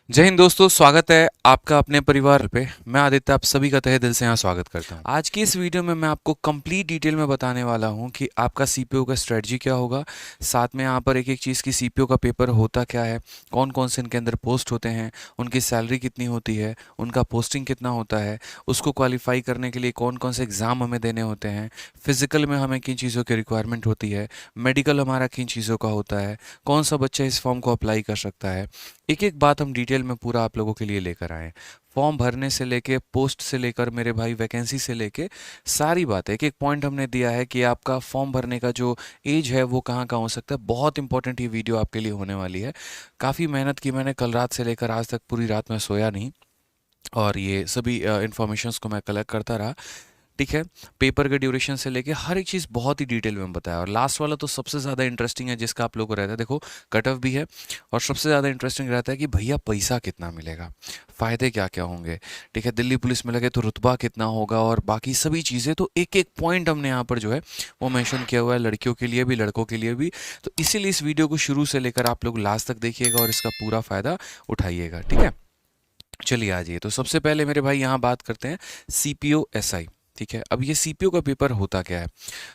जय हिंद दोस्तों, स्वागत है आपका अपने परिवार पे। मैं आदित्य आप सभी का तहे दिल से यहाँ स्वागत करता हूँ। आज की इस वीडियो में मैं आपको कंप्लीट डिटेल में बताने वाला हूँ कि आपका सीपीयू का स्ट्रेटजी क्या होगा। साथ में यहाँ पर एक एक चीज़ की सीपीयू का पेपर होता क्या है, कौन कौन से इनके अंदर पोस्ट होते हैं, उनकी सैलरी कितनी होती है, उनका पोस्टिंग कितना होता है, उसको क्वालिफाई करने के लिए कौन कौन से एग्ज़ाम हमें देने होते हैं, फिजिकल में हमें किन चीज़ों की रिक्वायरमेंट होती है, मेडिकल हमारा किन चीज़ों का होता है, कौन सा बच्चा इस फॉर्म को अप्लाई कर सकता है। एक एक बात हम डिटेल में पूरा आप लोगों के लिए लेकर आए हैं। फॉर्म भरने से लेके पोस्ट से लेकर मेरे भाई वैकेंसी से लेके सारी बातें एक एक पॉइंट हमने दिया है कि आपका फॉर्म भरने का जो एज है वो कहाँ कहाँ हो सकता है। बहुत इंपॉर्टेंट ये वीडियो आपके लिए होने वाली है। काफ़ी मेहनत की मैंने, कल रात से लेकर आज तक पूरी रात में सोया नहीं और ये सभी इंफॉर्मेशंस को मैं कलेक्ट करता रहा। ठीक है, पेपर के ड्यूरेशन से लेके हर एक चीज़ बहुत ही डिटेल में बताया और लास्ट वाला तो सबसे ज़्यादा इंटरेस्टिंग है जिसका आप लोगों को रहता है। देखो, कट ऑफ भी है और सबसे ज़्यादा इंटरेस्टिंग रहता है कि भैया पैसा कितना मिलेगा, फ़ायदे क्या क्या होंगे। ठीक है, दिल्ली पुलिस में लगे तो रुतबा कितना होगा और बाकी सभी चीज़ें, तो एक एक पॉइंट हमने यहाँ पर जो है वो मेंशन किया हुआ है, लड़कियों के लिए भी लड़कों के लिए भी। तो इसीलिए इस वीडियो को शुरू से लेकर आप लोग लास्ट तक देखिएगा और इसका पूरा फ़ायदा उठाइएगा। ठीक है, चलिए आ जाइए। तो सबसे पहले मेरे भाई यहाँ बात करते हैं सीपीओ एसआई। ठीक है, अब ये सीपीओ का पेपर होता क्या है,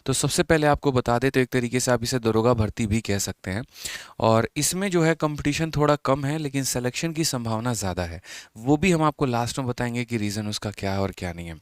तो सबसे पहले आपको बता दें तो एक तरीके से आप इसे दरोगा भर्ती भी कह सकते हैं। और इसमें जो है कंपटीशन थोड़ा कम है लेकिन सिलेक्शन की संभावना ज़्यादा है। वो भी हम आपको लास्ट में बताएंगे कि रीज़न उसका क्या है और क्या नहीं है।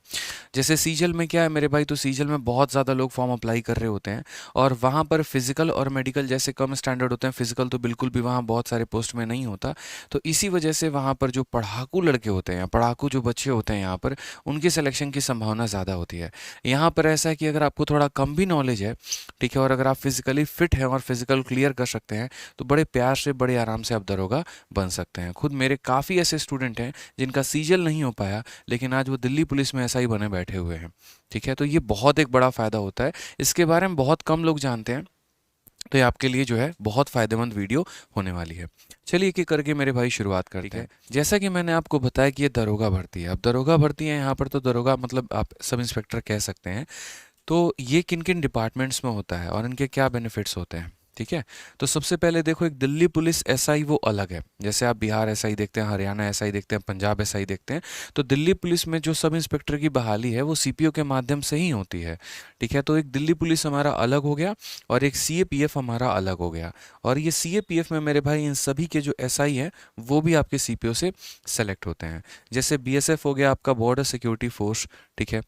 जैसे सीजल में क्या है मेरे भाई, तो सीजल में बहुत ज़्यादा लोग फॉर्म अप्लाई कर रहे होते हैं और वहाँ पर फिजिकल और मेडिकल जैसे कम स्टैंडर्ड होते हैं। फिजिकल तो बिल्कुल भी वहाँ बहुत सारे पोस्ट में नहीं होता। तो इसी वजह से वहाँ पर जो पढ़ाकू लड़के होते हैं, पढ़ाकू जो बच्चे होते हैं यहाँ पर, उनकी सिलेक्शन की संभावना ज़्यादा होती है। यहाँ पर ऐसा है कि अगर आपको थोड़ा कम भी नॉलेज है, ठीक है, और अगर आप फिजिकली फिट हैं और फिजिकल क्लियर कर सकते हैं तो बड़े प्यार से बड़े आराम से आप दरोगा बन सकते हैं। खुद मेरे काफ़ी ऐसे स्टूडेंट हैं जिनका सीजल नहीं हो पाया लेकिन आज वो दिल्ली पुलिस में ऐसा ही बने बैठे हुए हैं। ठीक है, तो ये बहुत एक बड़ा फ़ायदा होता है। इसके बारे में बहुत कम लोग जानते हैं, तो ये आपके लिए जो है बहुत फ़ायदेमंद वीडियो होने वाली है। चलिए एक एक करके मेरे भाई शुरुआत करते हैं। जैसा कि मैंने आपको बताया कि ये दरोगा भर्ती है। अब दरोगा भर्ती है यहाँ पर, तो दरोगा मतलब आप सब इंस्पेक्टर कह सकते हैं। तो ये किन किन डिपार्टमेंट्स में होता है और इनके क्या बेनिफिट्स होते हैं। ठीक है, तो सबसे पहले देखो, एक दिल्ली पुलिस एसआई वो अलग है। जैसे आप बिहार एसआई देखते हैं, हरियाणा एसआई देखते हैं, पंजाब एसआई देखते हैं, तो दिल्ली पुलिस में जो सब इंस्पेक्टर की बहाली है वो सीपीओ के माध्यम से ही होती है। ठीक है, तो एक दिल्ली पुलिस हमारा अलग हो गया और एक सीएपीएफ हमारा अलग हो गया। और ये सीएपीएफ में मेरे भाई इन सभी के जो एसआई हैं वो भी आपके सीपीओ से सेलेक्ट होते हैं। जैसे बीएसएफ हो गया आपका, बॉर्डर सिक्योरिटी फोर्स। ठीक है,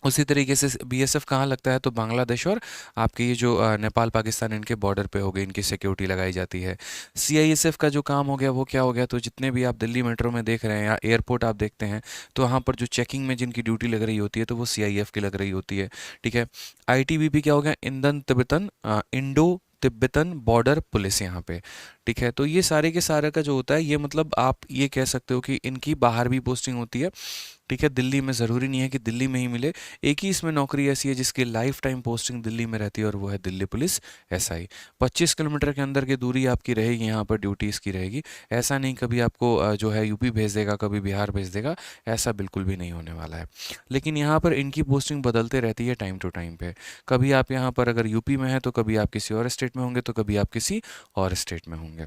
उसी तरीके से बीएसएफ कहाँ लगता है, तो बांग्लादेश और आपके ये जो नेपाल पाकिस्तान इनके बॉर्डर पे हो गए, इनकी सिक्योरिटी लगाई जाती है। सीआईएसएफ का जो काम हो गया वो क्या हो गया, तो जितने भी आप दिल्ली मेट्रो में देख रहे हैं या एयरपोर्ट आप देखते हैं, तो वहाँ पर जो चेकिंग में जिनकी ड्यूटी लग रही होती है तो वो सीआईएफ की लग रही होती है। ठीक है, आईटीबीपी क्या हो गया, Hindon Tibetan Indo Tibetan border police यहाँ पे। ठीक है, तो ये सारे के सारे का जो होता है, ये मतलब आप ये कह सकते हो कि इनकी बाहर भी पोस्टिंग होती है। ठीक है, दिल्ली में ज़रूरी नहीं है कि दिल्ली में ही मिले। एक ही इसमें नौकरी ऐसी है जिसकी लाइफ टाइम पोस्टिंग दिल्ली में रहती है और वो है दिल्ली पुलिस एसआई। 25 किलोमीटर के अंदर की दूरी आपकी रहेगी, यहाँ पर ड्यूटी इसकी रहेगी। ऐसा नहीं कभी आपको जो है यूपी भेज देगा, कभी बिहार भेज देगा, ऐसा बिल्कुल भी नहीं होने वाला है। लेकिन यहाँ पर इनकी पोस्टिंग बदलते रहती है टाइम टू टाइम पे। कभी आप यहाँ पर अगर यूपी में हैं तो कभी आप किसी और स्टेट में होंगे, तो कभी आप किसी और स्टेट में होंगे।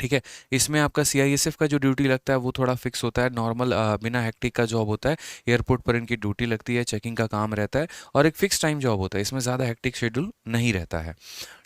ठीक है, इसमें आपका सीआईएसएफ का जो ड्यूटी लगता है वो थोड़ा फिक्स होता है, नॉर्मल बिना हेक्टिक का जॉब होता है। एयरपोर्ट पर इनकी ड्यूटी लगती है, चेकिंग का काम रहता है और एक फिक्स टाइम जॉब होता है, इसमें ज़्यादा हेक्टिक शेड्यूल नहीं रहता है।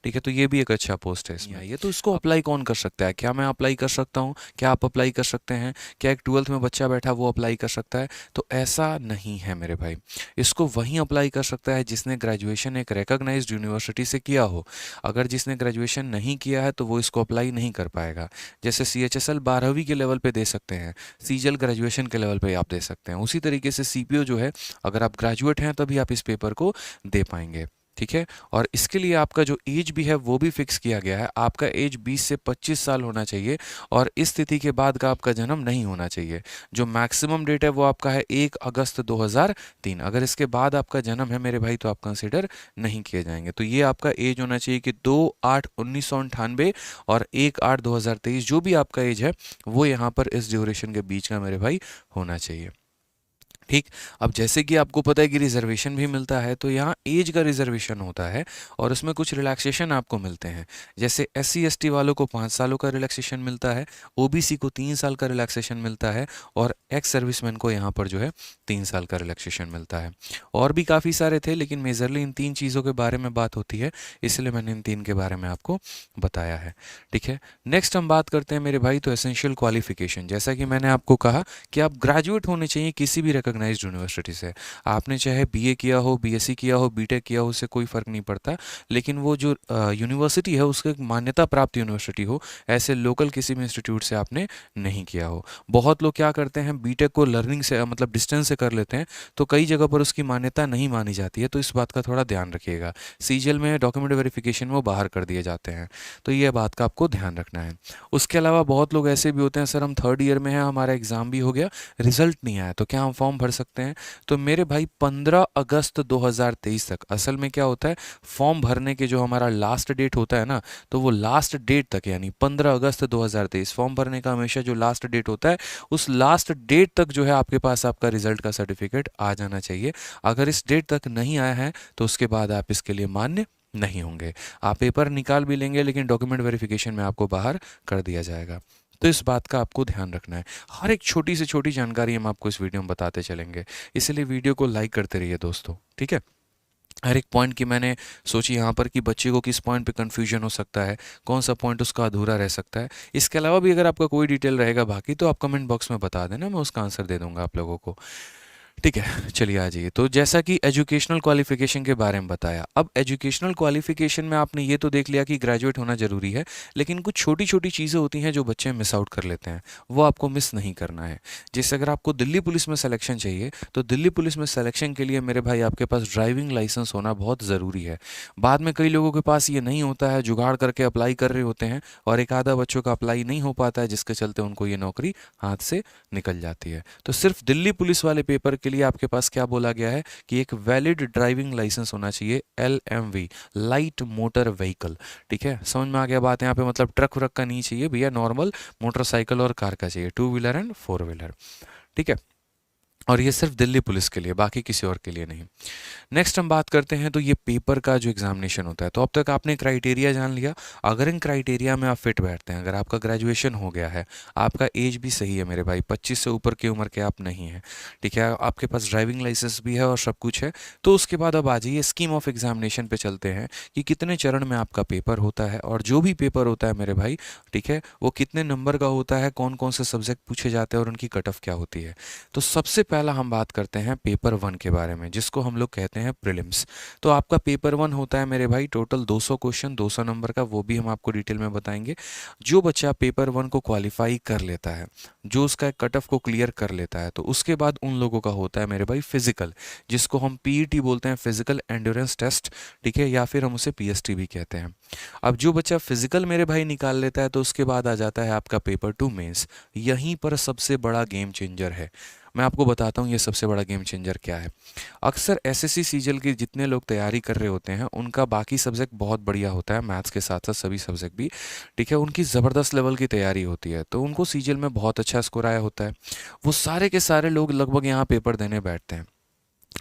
ठीक है, तो ये भी एक अच्छा पोस्ट है इसमें। ये तो इसको अप्लाई कौन कर सकता है, क्या मैं अप्लाई कर सकता हूँ, क्या आप अप्लाई कर सकते हैं, क्या एक 12th में बच्चा बैठा वो अप्लाई कर सकता है, तो ऐसा नहीं है मेरे भाई। इसको वहीं अप्लाई कर सकता है जिसने ग्रेजुएशन एक रिकॉग्नाइज्ड यूनिवर्सिटी से किया हो। अगर जिसने ग्रेजुएशन नहीं किया है तो वो इसको अप्लाई नहीं कर पाएगा। जैसे सीएचएसएल 12वीं के लेवल पे दे सकते हैं, सीजल ग्रेजुएशन के लेवल पे आप दे सकते हैं, उसी तरीके से सीपीओ जो है, अगर आप ग्रेजुएट हैं तभी आप इस पेपर को दे पाएंगे। ठीक है, और इसके लिए आपका जो एज भी है वो भी फिक्स किया गया है। आपका एज 20 से 25 साल होना चाहिए और इस तिथि के बाद का आपका जन्म नहीं होना चाहिए। जो मैक्सिमम डेट है वो आपका है 1 अगस्त 2003। अगर इसके बाद आपका जन्म है मेरे भाई तो आप कंसिडर नहीं किए जाएंगे। तो ये आपका एज होना चाहिए कि 2/8/1998 और 1/8/2023, जो भी आपका एज है वो यहाँ पर इस ड्यूरेशन के बीच का मेरे भाई होना चाहिए। ठीक। अब जैसे कि आपको पता है कि रिजर्वेशन भी मिलता है, तो यहाँ एज का रिजर्वेशन होता है और उसमें कुछ रिलैक्सेशन आपको मिलते हैं। जैसे SC ST वालों को 5 सालों का रिलैक्सेशन मिलता है, OBC को 3 साल का रिलैक्सेशन मिलता है और एक्स सर्विसमैन को यहाँ पर जो है 3 साल का रिलैक्सेशन मिलता है। और भी काफ़ी सारे थे, लेकिन मेजरली इन 3 चीज़ों के बारे में बात होती है, इसलिए मैंने इन 3 के बारे में आपको बताया है। ठीक है, नेक्स्ट हम बात करते हैं मेरे भाई, तो एसेंशियल क्वालिफिकेशन। जैसा कि मैंने आपको कहा कि आप ग्रेजुएट होने चाहिए किसी भी रिकॉग्नाइज्ड यूनिवर्सिटी से। आपने चाहे BA किया हो, BSc किया हो, BTech किया हो, उससे कोई फ़र्क नहीं पड़ता, लेकिन वो जो यूनिवर्सिटी है उसके मान्यता प्राप्त यूनिवर्सिटी हो, ऐसे लोकल किसी भी इंस्टीट्यूट से आपने नहीं किया हो। बहुत लोग क्या करते हैं, BTech को लर्निंग से मतलब डिस्टेंस से कर लेते हैं, तो कई जगह पर उसकी मान्यता नहीं मानी जाती है, तो इस बात का थोड़ा ध्यान रखिएगा। सीजीएल में डॉक्यूमेंट वेरिफिकेशन वो बाहर कर दिए जाते हैं, तो ये बात का आपको ध्यान रखना है। उसके अलावा बहुत लोग ऐसे भी होते हैं, सर हम 3rd ईयर में हैं, हमारा एग्ज़ाम भी हो गया, रिजल्ट नहीं आया, तो क्या हम फॉर्म भर सकते हैं? तो मेरे भाई 15 अगस्त 2023 तक, असल में क्या होता है, फॉर्म भरने के जो हमारा लास्ट डेट होता है ना, तो वो लास्ट डेट तक, यानी 15 अगस्त 2023 फॉर्म भरने का हमेशा जो लास्ट डेट होता है, उस लास्ट डेट तक जो है आपके पास आपका रिजल्ट का सर्टिफिकेट आ जाना चाहिए। अगर इस डेट तक नहीं आया है तो उसके बाद आप इसके लिए मान्य नहीं होंगे। आप पेपर निकाल भी लेंगे, लेकिन डॉक्यूमेंट वेरिफिकेशन में आपको बाहर कर दिया जाएगा। तो इस बात का आपको ध्यान रखना है। हर एक छोटी से छोटी जानकारी हम आपको इस वीडियो में बताते चलेंगे, इसलिए वीडियो को लाइक करते रहिए दोस्तों। ठीक है, हर एक पॉइंट की मैंने सोची यहाँ पर कि बच्चे को किस पॉइंट पे कन्फ्यूजन हो सकता है, कौन सा पॉइंट उसका अधूरा रह सकता है। इसके अलावा भी अगर आपका कोई डिटेल रहेगा बाकी, तो आप कमेंट बॉक्स में बता देना, मैं उसका आंसर दे दूंगा आप लोगों को। ठीक है, चलिए आ जाइए। तो जैसा कि एजुकेशनल क्वालिफिकेशन के बारे में बताया, अब एजुकेशनल क्वालिफिकेशन में आपने ये तो देख लिया कि ग्रेजुएट होना ज़रूरी है, लेकिन कुछ छोटी छोटी चीज़ें होती हैं जो बच्चे मिस आउट कर लेते हैं, वो आपको मिस नहीं करना है। जैसे अगर आपको दिल्ली पुलिस में सिलेक्शन चाहिए, तो दिल्ली पुलिस में सिलेक्शन के लिए मेरे भाई आपके पास ड्राइविंग लाइसेंस होना बहुत ज़रूरी है। बाद में कई लोगों के पास ये नहीं होता है, जुगाड़ करके अप्लाई कर रहे होते हैं, और एक आधा बच्चों का अप्लाई नहीं हो पाता है, जिसके चलते उनको ये नौकरी हाथ से निकल जाती है। तो सिर्फ दिल्ली पुलिस वाले पेपर के लिए आपके पास क्या बोला गया है कि एक वैलिड ड्राइविंग लाइसेंस होना चाहिए, LMV, लाइट मोटर व्हीकल। ठीक है, समझ में आ गया बात यहाँ पे, मतलब ट्रक व्रक का नहीं चाहिए भैया, नॉर्मल मोटरसाइकिल और कार का चाहिए, 2 व्हीलर एंड 4 व्हीलर। ठीक है, और ये सिर्फ दिल्ली पुलिस के लिए, बाकी किसी और के लिए नहीं। नेक्स्ट हम बात करते हैं, तो ये पेपर का जो एग्जामिनेशन होता है, तो अब तक आपने क्राइटेरिया जान लिया। अगर इन क्राइटेरिया में आप फिट बैठते हैं, अगर आपका ग्रेजुएशन हो गया है, आपका एज भी सही है मेरे भाई, 25 से ऊपर की उम्र के आप नहीं हैं, ठीक है, आपके पास ड्राइविंग लाइसेंस भी है और सब कुछ है, तो उसके बाद अब आ जाइए स्कीम ऑफ एग्जामिनेशन पे चलते हैं कि कितने चरण में आपका पेपर होता है, और जो भी पेपर होता है मेरे भाई, ठीक है, वो कितने नंबर का होता है, कौन कौन से सब्जेक्ट पूछे जाते हैं और उनकी कट ऑफ क्या होती है। तो सबसे पहला हम बात करते हैं पेपर 1 के बारे में, जिसको हम लोग कहते हैं प्रीलिम्स। तो आपका पेपर 1 होता है मेरे भाई टोटल 200 क्वेश्चन, 200 नंबर का, वो भी हम आपको डिटेल में बताएंगे। जो बच्चा पेपर 1 को क्वालिफाई कर लेता है, जो उसका कट ऑफ को क्लियर कर लेता है, तो उसके बाद उन लोगों का होता है मेरे भाई फिजिकल, जिसको हम PET बोलते हैं, फिजिकल एंड्योरेंस टेस्ट। ठीक है, या फिर हम उसे PST भी कहते हैं। अब जो बच्चा फिजिकल मेरे भाई निकाल लेता है, तो उसके बाद आ जाता है आपका पेपर 2 मेंस। यहीं पर सबसे बड़ा गेम चेंजर है। मैं आपको बताता हूँ ये सबसे बड़ा गेम चेंजर क्या है। अक्सर SSC सीजीएल की जितने लोग तैयारी कर रहे होते हैं, उनका बाकी सब्जेक्ट बहुत बढ़िया होता है, मैथ्स के साथ साथ सभी सब्जेक्ट भी, ठीक है, उनकी ज़बरदस्त लेवल की तैयारी होती है, तो उनको सीजीएल में बहुत अच्छा स्कोर आया होता है। वो सारे के सारे लोग लगभग यहाँ पेपर देने बैठते हैं।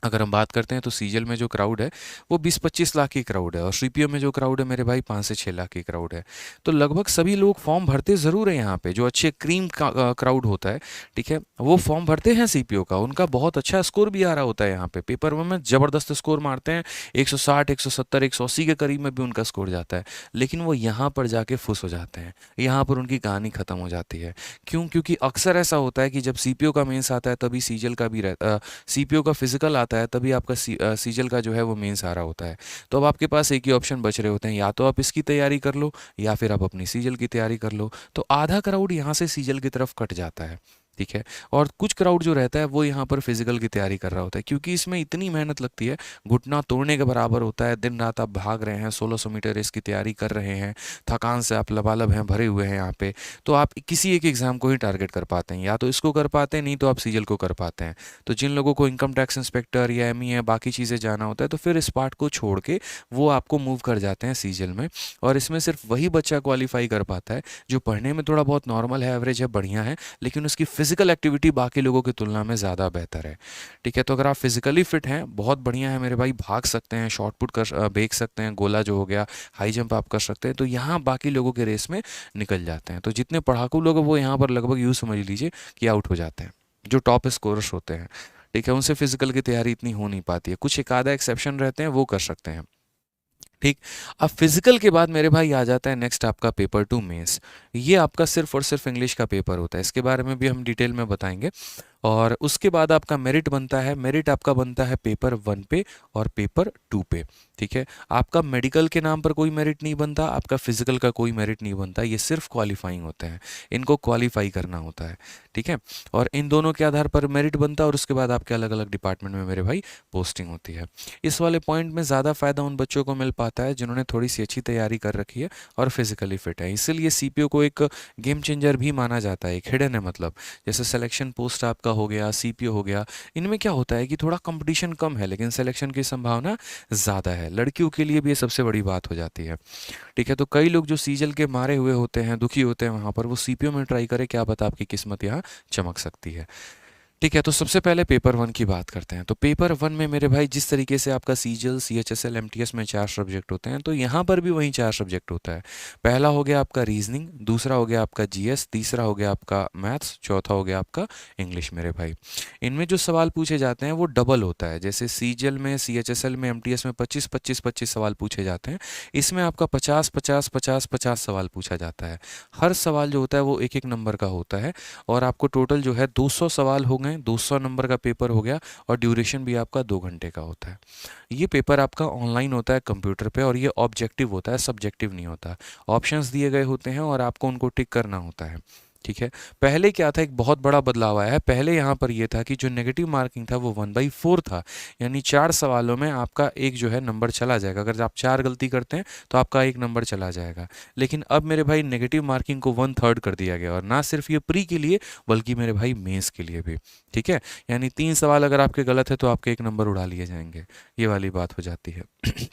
अगर हम बात करते हैं तो सीजीएल में जो क्राउड है वो 20-25 लाख की क्राउड है, और सीपीओ में जो क्राउड है मेरे भाई 5 से 6 लाख की क्राउड है। तो लगभग सभी लोग फॉर्म भरते ज़रूर है यहाँ पे, जो अच्छे क्रीम क्राउड होता है, ठीक है, वो फॉर्म भरते हैं सीपीओ का, उनका बहुत अच्छा स्कोर भी आ रहा होता है यहाँ पे, पेपर में ज़बरदस्त स्कोर मारते हैं, 160, 170, 180 के करीब में भी उनका स्कोर जाता है। लेकिन वो यहाँ पर जाके फुस हो जाते हैं, यहाँ पर उनकी कहानी ख़त्म हो जाती है। क्यों? क्योंकि अक्सर ऐसा होता है कि जब सीपीओ का मेंस आता है तभी सीजीएल का भी रहता, सीपीओ का फिजिकल आता है तभी आपका सीजीएल का जो है वो मेंस आ रहा होता है। तो अब आपके पास एक ही ऑप्शन बच रहे होते हैं, या तो आप इसकी तैयारी कर लो, या फिर आप अपनी सीजीएल की तैयारी कर लो। तो आधा क्राउड यहाँ से सीजीएल की तरफ कट जाता है, ठीक है, और कुछ क्राउड जो रहता है वो यहाँ पर फिजिकल की तैयारी कर रहा होता है, क्योंकि इसमें इतनी मेहनत लगती है, घुटना तोड़ने के बराबर होता है। दिन रात आप भाग रहे हैं, 1600 मीटर रेस की तैयारी कर रहे हैं, थकान से आप लबालब हैं, भरे हुए हैं यहाँ पे। तो आप किसी एक एग्जाम को ही टारगेट कर पाते हैं, या तो इसको कर पाते हैं, नहीं तो आप सीजीएल को कर पाते हैं। तो जिन लोगों को इनकम टैक्स इंस्पेक्टर या एमई है, बाकी चीज़ें जाना होता है, तो फिर इस पार्ट को छोड़ के वो आपको मूव कर जाते हैं सीजीएल में। और इसमें सिर्फ वही बच्चा क्वालिफाई कर पाता है जो पढ़ने में थोड़ा बहुत नॉर्मल है, एवरेज है, बढ़िया है, लेकिन उसकी फिजिकल एक्टिविटी बाकी लोगों की तुलना में ज़्यादा बेहतर है। ठीक है, तो अगर आप फिजिकली फिट हैं, बहुत बढ़िया है मेरे भाई, भाग सकते हैं, शॉर्ट पुट कर फेंक सकते हैं, गोला जो हो गया, हाई जंप आप कर सकते हैं, तो यहाँ बाकी लोगों के रेस में निकल जाते हैं। तो जितने पढ़ाकू लोग हैं वो यहाँ पर लगभग यूँ समझ लीजिए कि आउट हो जाते हैं, जो टॉप स्कोरर्स होते हैं। ठीक है, उनसे फिजिकल की तैयारी इतनी हो नहीं पाती है, कुछ एक आधा एक्सेप्शन रहते हैं, वो कर सकते हैं। ठीक। अब फिजिकल के बाद मेरे भाई आ जाता है नेक्स्ट आपका पेपर 2 मेंस। ये आपका सिर्फ और सिर्फ इंग्लिश का पेपर होता है, इसके बारे में भी हम डिटेल में बताएंगे। और उसके बाद आपका मेरिट बनता है, मेरिट आपका बनता है पेपर 1 पे और पेपर 2 पे। ठीक है, आपका मेडिकल के नाम पर कोई मेरिट नहीं बनता, आपका फिजिकल का कोई मेरिट नहीं बनता, ये सिर्फ क्वालिफाइंग होते हैं, इनको क्वालिफाई करना होता है। ठीक है, और इन दोनों के आधार पर मेरिट बनता है और उसके बाद आपके अलग अलग डिपार्टमेंट में मेरे भाई पोस्टिंग होती है। इस वाले पॉइंट में ज़्यादा फायदा उन बच्चों को मिल पाता है जिन्होंने थोड़ी सी अच्छी तैयारी कर रखी है और फिजिकली फिट है, इसीलिए सीपीओ को एक गेम चेंजर भी माना जाता है, एक हिडन है। मतलब जैसे सिलेक्शन पोस्ट आपका हो गया, सीपीओ हो गया, इनमें क्या होता है कि थोड़ा कंपटीशन कम है लेकिन सिलेक्शन की संभावना ज़्यादा है। लड़कियों के लिए भी ये सबसे बड़ी बात हो जाती है। ठीक है, तो कई लोग जो सीजल के मारे हुए होते हैं, दुखी होते हैं, वहाँ पर वो सीपीओ में ट्राई करें, क्या पता आपकी किस्मत यहाँ चमक सकती है। ठीक है, तो सबसे पहले पेपर 1 की बात करते हैं। तो पेपर 1 में मेरे भाई जिस तरीके से आपका सीजीएल, सीएचएसएल, एमटीएस में 4 सब्जेक्ट होते हैं, तो यहाँ पर भी वही 4 सब्जेक्ट होता है। पहला हो गया आपका रीजनिंग, दूसरा हो गया आपका जीएस, तीसरा हो गया आपका मैथ्स, चौथा हो गया आपका इंग्लिश मेरे भाई। इनमें जो सवाल पूछे जाते हैं वो डबल होता है, जैसे सीजीएल में, सीएचएसएल में, एमटीएस में 25-25-25 सवाल पूछे जाते हैं, इसमें आपका 50-50-50-50 सवाल पूछा जाता है। हर सवाल जो होता है वो एक एक नंबर का होता है और आपको टोटल जो है 200 सवाल हो गए, 200 नंबर का पेपर हो गया और ड्यूरेशन भी आपका 2 घंटे का होता है। ये पेपर आपका ऑनलाइन होता है कंप्यूटर पे और ये ऑब्जेक्टिव होता है, सब्जेक्टिव नहीं होता। ऑप्शंस दिए गए होते हैं और आपको उनको टिक करना होता है। ठीक है, पहले क्या था, एक बहुत बड़ा बदलाव आया है। पहले यहाँ पर ये था कि जो नेगेटिव मार्किंग था वो 1/4 था, यानी 4 सवालों में आपका एक जो है नंबर चला जाएगा। अगर आप 4 गलती करते हैं तो आपका एक नंबर चला जाएगा। लेकिन अब मेरे भाई नेगेटिव मार्किंग को 1/3 कर दिया गया और ना सिर्फ ये प्री के लिए बल्कि मेरे भाई मेंस के लिए भी। ठीक है, यानी 3 सवाल अगर आपके गलत है तो आपके एक नंबर उड़ा लिए जाएंगे, ये वाली बात हो जाती है।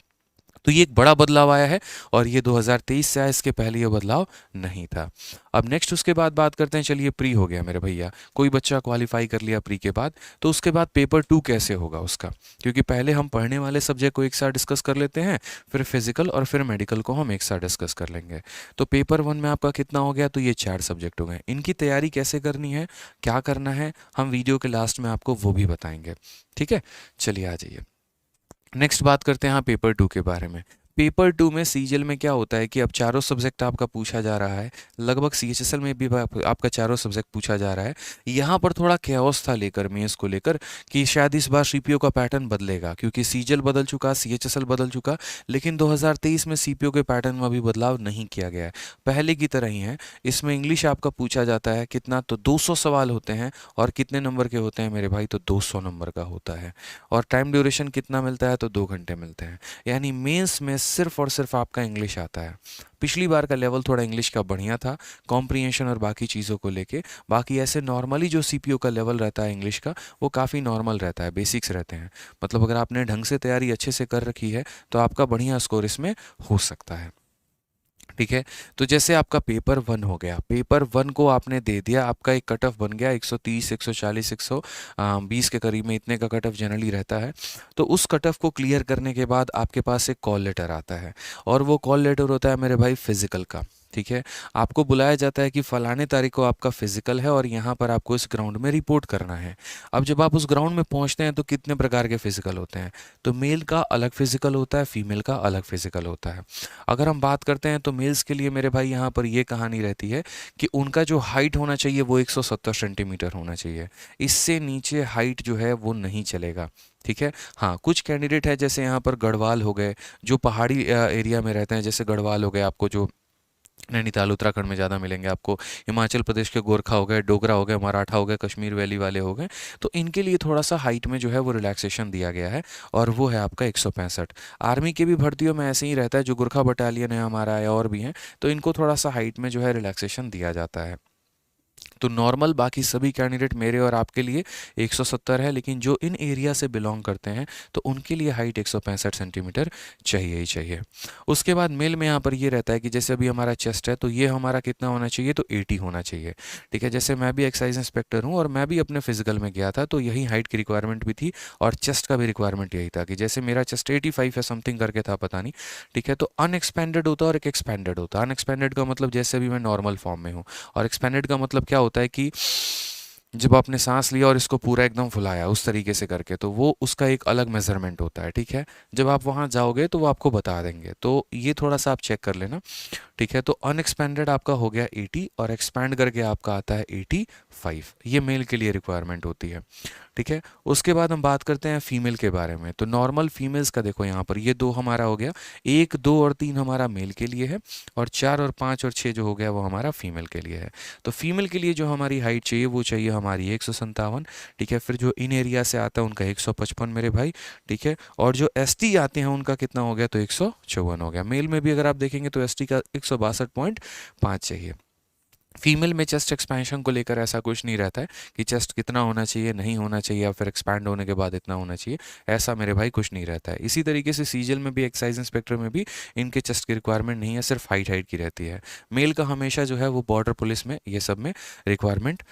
तो ये एक बड़ा बदलाव आया है और ये 2023 से आया, इसके पहले ये बदलाव नहीं था। अब नेक्स्ट उसके बाद बात करते हैं, चलिए प्री हो गया मेरे भैया, कोई बच्चा क्वालिफाई कर लिया प्री के बाद, तो उसके बाद पेपर 2 कैसे होगा उसका, क्योंकि पहले हम पढ़ने वाले सब्जेक्ट को एक साथ डिस्कस कर लेते हैं, फिर फिजिकल और फिर मेडिकल को हम एक साथ डिस्कस कर लेंगे। तो पेपर 1 में आपका कितना हो गया, तो ये 4 सब्जेक्ट हो गए। इनकी तैयारी कैसे करनी है, क्या करना है, हम वीडियो के लास्ट में आपको वो भी बताएंगे। ठीक है, चलिए आ जाइए, नेक्स्ट बात करते हैं यहाँ पेपर 2 के बारे में। पेपर 2 में सीजीएल में क्या होता है कि अब चारों सब्जेक्ट आपका पूछा जा रहा है, लगभग सीएचएसएल में भी आपका चारों सब्जेक्ट पूछा जा रहा है। यहाँ पर थोड़ा कैओस था लेकर मेंस को लेकर कि शायद इस बार सीपीओ का पैटर्न बदलेगा, क्योंकि सीजीएल बदल चुका, सीएचएसएल बदल चुका, लेकिन 2023 में सीपीओ के पैटर्न में अभी बदलाव नहीं किया गया है, पहले की तरह ही है। इसमें इंग्लिश आपका पूछा जाता है कितना, तो 200 सवाल होते हैं और कितने नंबर के होते हैं मेरे भाई, तो 200 नंबर का होता है। और टाइम ड्यूरेशन कितना मिलता है, तो 2 घंटे मिलते हैं। यानी मेंस में सिर्फ और सिर्फ आपका इंग्लिश आता है। पिछली बार का लेवल थोड़ा इंग्लिश का बढ़िया था, कॉम्प्रिहेंशन और बाकी चीज़ों को लेके। बाकी ऐसे नॉर्मली जो सीपीओ का लेवल रहता है इंग्लिश का, वो काफ़ी नॉर्मल रहता है, बेसिक्स रहते हैं। मतलब अगर आपने ढंग से तैयारी अच्छे से कर रखी है तो आपका बढ़िया स्कोर इसमें हो सकता है। ठीक है, तो जैसे आपका पेपर 1 हो गया, पेपर 1 को आपने दे दिया, आपका एक कट ऑफ बन गया 130, 140, 120 के करीब में, इतने का कट ऑफ जनरली रहता है। तो उस कट ऑफ को क्लियर करने के बाद आपके पास एक कॉल लेटर आता है और वो कॉल लेटर होता है मेरे भाई फिजिकल का। ठीक है, आपको बुलाया जाता है कि फलाने तारीख को आपका फिजिकल है और यहाँ पर आपको इस ग्राउंड में रिपोर्ट करना है। अब जब आप उस ग्राउंड में पहुँचते हैं तो कितने प्रकार के फिजिकल होते हैं, तो मेल का अलग फिजिकल होता है, फीमेल का अलग फिजिकल होता है। अगर हम बात करते हैं तो मेल्स के लिए मेरे भाई यहाँ पर ये कहानी रहती है कि उनका जो हाइट होना चाहिए वो 170 सेंटीमीटर होना चाहिए, इससे नीचे हाइट जो है वो नहीं चलेगा। ठीक है, हाँ कुछ कैंडिडेट है जैसे यहाँ पर गढ़वाल हो गए, जो पहाड़ी एरिया में रहते हैं, जैसे गढ़वाल हो गए, आपको जो नैनीताल उत्तराखंड में ज़्यादा मिलेंगे आपको, हिमाचल प्रदेश के गोरखा हो गए, डोगरा हो गए, मराठा हो गए, कश्मीर वैली वाले हो गए, तो इनके लिए थोड़ा सा हाइट में जो है वो रिलैक्सेशन दिया गया है और वो है आपका 165। आर्मी की भी भर्तियों में ऐसे ही रहता है, जो गुरखा बटालियन है हमारा या और भी हैं, तो इनको थोड़ा सा हाइट में जो है रिलैक्सेशन दिया जाता है। तो नॉर्मल बाकी सभी कैंडिडेट मेरे और आपके लिए 170 है, लेकिन जो इन एरिया से बिलोंग करते हैं तो उनके लिए हाइट 165 सेंटीमीटर चाहिए ही चाहिए। उसके बाद मेल में यहाँ पर ये रहता है कि जैसे अभी हमारा चेस्ट है तो ये हमारा कितना होना चाहिए, तो 80 होना चाहिए। ठीक है, जैसे मैं भी एक्साइज इंस्पेक्टर हूँ और मैं भी अपने फिजिकल में गया था तो यही हाइट की रिक्वायरमेंट भी थी और चेस्ट का भी रिक्वायरमेंट यही था कि जैसे मेरा चेस्ट 85 या समथिंग करके था, पता नहीं। ठीक है, तो अनएक्सपेंडेड होता है और एक एक्सपेंडेड होता है। अनएक्सपेंडेड का मतलब जैसे अभी मैं नॉर्मल फॉर्म में हूँ, और एक्सपेंडेड का मतलब क्या होता है कि जब आपने सांस लिया और इसको पूरा एकदम फुलाया उस तरीके से करके, तो वो उसका एक अलग मेजरमेंट होता है। ठीक है, जब आप वहाँ जाओगे तो वो आपको बता देंगे, तो ये थोड़ा सा आप चेक कर लेना। ठीक है, तो अनएक्सपेंडेड आपका हो गया 80 और एक्सपैंड करके आपका आता है 85। ये मेल के लिए रिक्वायरमेंट होती है। ठीक है, उसके बाद हम बात करते हैं फीमेल के बारे में। तो नॉर्मल फीमेल्स का देखो यहाँ पर ये 2 हमारा हो गया, 1, 2 और 3 हमारा मेल के लिए है, और 4 और 5 और 6 जो हो गया वो हमारा फीमेल के लिए है। तो फीमेल के लिए जो हमारी हाइट चाहिए वो चाहिए हमारी 157। ठीक है, फिर जो इन एरिया से आता है उनका 155 मेरे भाई। ठीक है, और जो एसटी आते हैं उनका कितना हो गया, तो 154 हो गया। मेल में भी अगर आप देखेंगे तो एसटी का 162.5 चाहिए। फीमेल में चेस्ट एक्सपेंशन को लेकर ऐसा कुछ नहीं रहता है कि चेस्ट कितना होना चाहिए, नहीं होना चाहिए, या फिर एक्सपैंड होने के बाद इतना होना चाहिए, ऐसा मेरे भाई कुछ नहीं रहता है। इसी तरीके से सीजल में भी, एक्साइज इंस्पेक्टर में भी इनके चेस्ट की रिक्वायरमेंट नहीं है, सिर्फ हाइट की रहती है। मेल का हमेशा जो है वो बॉर्डर पुलिस में ये सब में रिक्वायरमेंट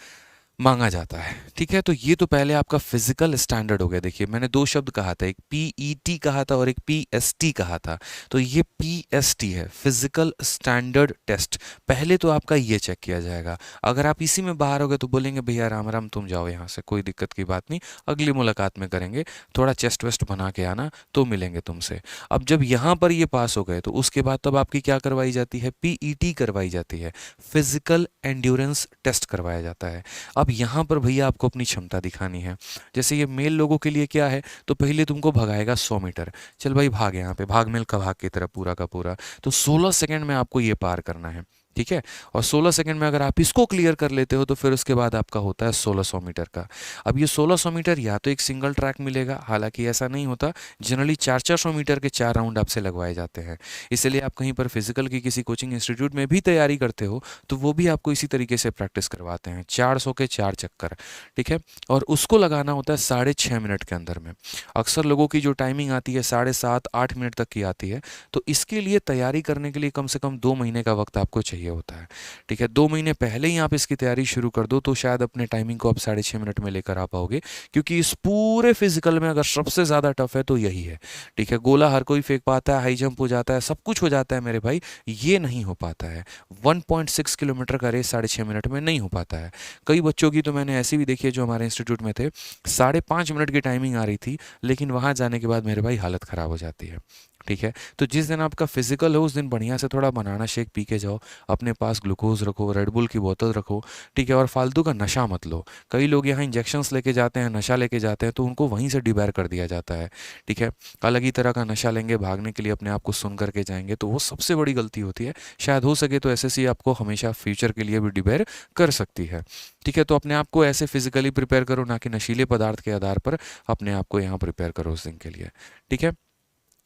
मांगा जाता है। ठीक है, तो ये तो पहले आपका फिजिकल स्टैंडर्ड हो गया। देखिए मैंने 2 शब्द कहा था, एक पीईटी कहा था और एक पीएसटी कहा था। तो ये पीएसटी है, फिजिकल स्टैंडर्ड टेस्ट। पहले तो आपका ये चेक किया जाएगा। अगर आप इसी में बाहर हो गए तो बोलेंगे भैया राम राम तुम जाओ यहाँ से, कोई दिक्कत की बात नहीं, अगली मुलाकात में करेंगे, थोड़ा चेस्ट वेस्ट बना के आना तो मिलेंगे तुमसे। अब जब यहाँ पर ये पास हो गए तो उसके बाद तब आपकी क्या करवाई जाती है, पीईटी करवाई जाती है, फिजिकल एंड्योरेंस टेस्ट करवाया जाता है। अब यहाँ पर भैया आपको अपनी क्षमता दिखानी है। जैसे ये मेल लोगों के लिए क्या है, तो पहले तुमको भगाएगा 100 मीटर, चल भाई भाग यहाँ पे, भाग मिल्खा भाग की तरह पूरा का पूरा, तो 16 सेकंड में आपको ये पार करना है। ठीक है, और 16 सेकंड में अगर आप इसको क्लियर कर लेते हो तो फिर उसके बाद आपका होता है 1600 मीटर का। अब ये 1600 मीटर या तो एक सिंगल ट्रैक मिलेगा, हालांकि ऐसा नहीं होता, जनरली 400 मीटर के 4 राउंड आपसे लगवाए जाते हैं। इसलिए आप कहीं पर फिजिकल की किसी कोचिंग इंस्टीट्यूट में भी तैयारी करते हो तो वो भी आपको इसी तरीके से प्रैक्टिस करवाते हैं, 400 के 4 चक्कर। ठीक है, और उसको लगाना होता है 6.5 मिनट के अंदर में। अक्सर लोगों की जो टाइमिंग आती है 7.5-8 मिनट तक की आती है, तो इसके लिए तैयारी करने के लिए कम से कम 2 महीने का वक्त आपको चाहिए होता है। ठीक है, 2 महीने पहले ही आप इसकी तैयारी शुरू कर दो तो शायद अपने टाइमिंग को आप 6.5 मिनट में लेकर आ पाओगे, क्योंकि इस पूरे फिजिकल में अगर सबसे ज़्यादा टफ है तो यही है। ठीक है, गोला हर कोई फेंक पाता है, हाई जंप हो जाता है, सब कुछ हो जाता है मेरे भाई, ये नहीं हो पाता है। 1.6 किलोमीटर का रेस 6.5 मिनट में नहीं हो पाता है। कई बच्चों की तो मैंने ऐसी भी देखी है जो हमारे इंस्टीट्यूट में थे, 5.5 मिनट की टाइमिंग आ रही थी, लेकिन वहाँ जाने के बाद मेरे भाई हालत ख़राब हो जाती है। ठीक है, तो जिस दिन आपका फिजिकल हो उस दिन बढ़िया से थोड़ा बनाना शेक पी के जाओ, अपने पास ग्लूकोज रखो, रेड बुल की बोतल रखो। ठीक है, और फालतू का नशा मत लो। कई लोग यहाँ इंजेक्शंस लेके जाते हैं, नशा लेके जाते हैं, तो उनको वहीं से डिबार कर दिया जाता है। ठीक है, अलग ही तरह का नशा लेंगे, भागने के लिए अपने आप को सुन करके जाएंगे, तो वो सबसे बड़ी गलती होती है। शायद हो सके तो एसएससी आपको हमेशा फ्यूचर के लिए भी डिबार कर सकती है। ठीक है, तो अपने आप को ऐसे फिजिकली प्रिपेयर करो, ना कि नशीले पदार्थ के आधार पर अपने आप को यहाँ प्रिपेयर करो उस दिन के लिए। ठीक है,